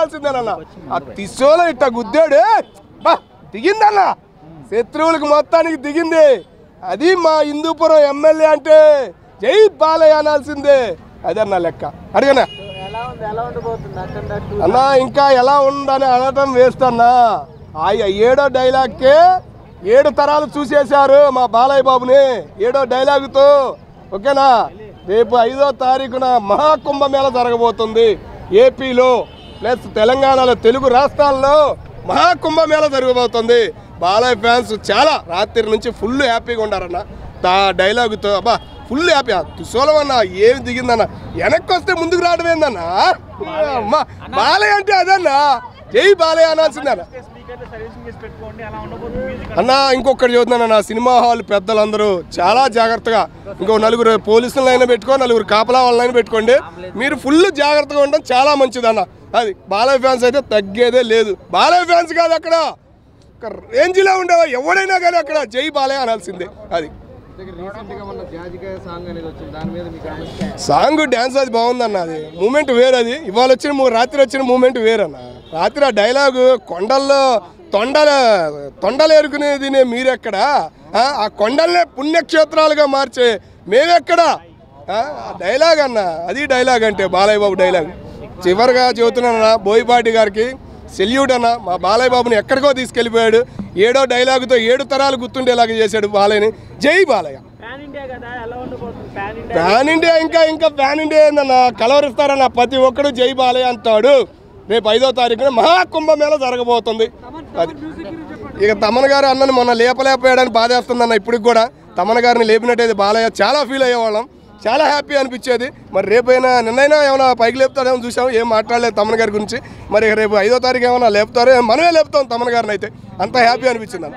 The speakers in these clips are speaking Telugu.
అనాల్సిందేనన్న. ఆ తిస్సోలో ఇట్ట గుద్దాడు, బా దిగిందన్న, శత్రువులకు మొత్తానికి దిగింది. అది మా హిందూపురం ఎమ్మెల్యే అంటే జై బాలయ్య అనాల్సిందే. అదన్న లెక్క. అడిగనా అన్న, ఇంకా ఎలా ఉందని అనటం వేస్తన్నా. ఆ 7వ డైలాగ్కే 7 తరాలు చూసేశారు మా బాలయ్య బాబుని 7వ డైలాగుతో. ఓకేనా? రేపు 5వ తారీఖున మహాకుంభమేళ జరగబోతుంది ఏపీలో, ప్లస్ తెలంగాణలో, తెలుగు రాష్ట్రాల్లో మహాకుంభమేళ జరగబోతుంది. బాలయ్య ఫ్యాన్స్ చాలా రాత్రి నుంచి ఫుల్ హ్యాపీగా ఉండారన్న. ఆ డైలాగుతో అబ్బా ఫుల్ హ్యాపీ. సోలమన్న ఏమి దిగిందన్న, వెనక్కి వస్తే ముందుకు రావడం ఏందన్నా. అమ్మా బాలయ్య అంటే అదన్నా, జై బాలయ్య అనాల్సిందన్న. అన్న ఇంకొకటి చూద్దానన్న, సినిమా హాల్ పెద్దలందరూ చాలా జాగ్రత్తగా, ఇంకో 4 పోలీసులైనా పెట్టుకో, 4 కాపలా వాళ్ళైనా పెట్టుకోండి. మీరు ఫుల్ జాగ్రత్తగా ఉండడం చాలా మంచిదన్న. అది బాలయ్య ఫ్యాన్స్ అయితే తగ్గేదే లేదు. బాలయ్య ఫ్యాన్స్ కాదు, అక్కడ రేంజ్లో ఉండేవా ఎవడైనా కానీ అక్కడ జై బాలయ్య అనాల్సిందే. అది సాంగ్ డ్యాన్స్ అది బాగుందన్న. అది మూమెంట్ వేరు. అది ఇవాళ వచ్చిన రాత్రి వచ్చిన మూమెంట్ వేరన్న. రాత్రి ఆ డైలాగు తొండలు ఎరుకునేది మీరెక్కడ, ఆ కొండల్నే పుణ్యక్షేత్రాలుగా మార్చే మేమెక్కడ, డైలాగ్ అన్న. అది డైలాగ్ అంటే బాలయ్య బాబు డైలాగ్. చివరిగా చెబుతున్నానన్న, బోయపాటి గారికి సెల్యూట్ అన్న. మా బాలయ్య బాబుని ఎక్కడికో తీసుకెళ్ళిపోయాడు. 7వ డైలాగుతో 7 తరాలు గుర్తుండేలాగా చేశాడు బాలయ్యని. జై బాలయ్య. ప్యాన్ ఇండియా ఇంకా ప్యాన్ ఇండియా ఏందన్న, కలవరిస్తారన్న. ప్రతి ఒక్కడు జై బాలయ్య అంటాడు. రేపు 5వ తారీఖున మహాకుంభమేళ జరగబోతుంది. అది ఇక తమన్ గారు అన్నని మొన్న లేపలేకపోయాడని బాధేస్తుందన్న. ఇప్పటికి కూడా తమన్ గారిని లేపినట్టయితే బాలయ్య చాలా ఫీల్ అయ్యేవాళ్ళం, చాలా హ్యాపీ అనిపించేది. మరి రేపైనా నిన్నైనా ఏమైనా పైకి లేపుతాడేమో చూసాం, ఏం మాట్లాడలేదు తమన్ గారి గురించి. మరి రేపు 5వ తారీఖు ఏమైనా లేపుతారో, మనమే లేపుతాం తమన్ గారిని. అయితే అంత హ్యాపీ అనిపించింది అన్న.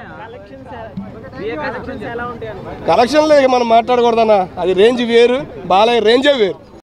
కలెక్షన్లో ఇక మనం మాట్లాడకూడదన్న, అది రేంజ్ వేరు, బాలయ్య రేంజే వేరు.